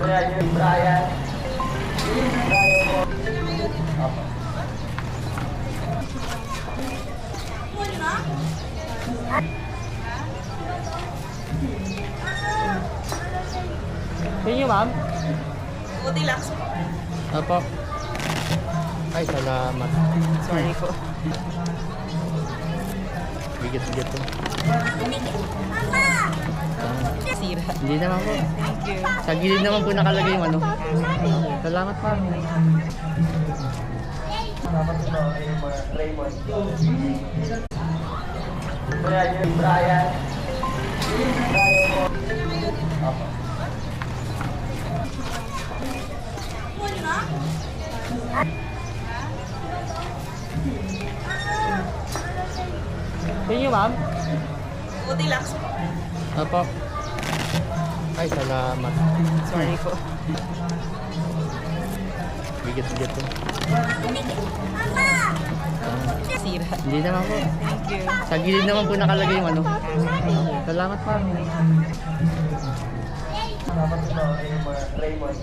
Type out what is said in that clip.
Brian. Thank you, ma'am. Buti lang. Opo. Ay, salamat. Sorry po. Bigat-bigat po. Sira. Hindi naman po. Thank you. Sa gilid naman po nakalagay yung ano. Salamat, ma'am. Salamat po yung mga Raymond. Brian. Thank you, ma'am. Buti lang. Opo. Ay, salamat. Sorry po. Bigat-bigat po. Sira. Hindi naman po. Thank you. Sa gilid naman po nakalagay yung ano. Salamat, ma'am. Salamat po yung mga Raymond.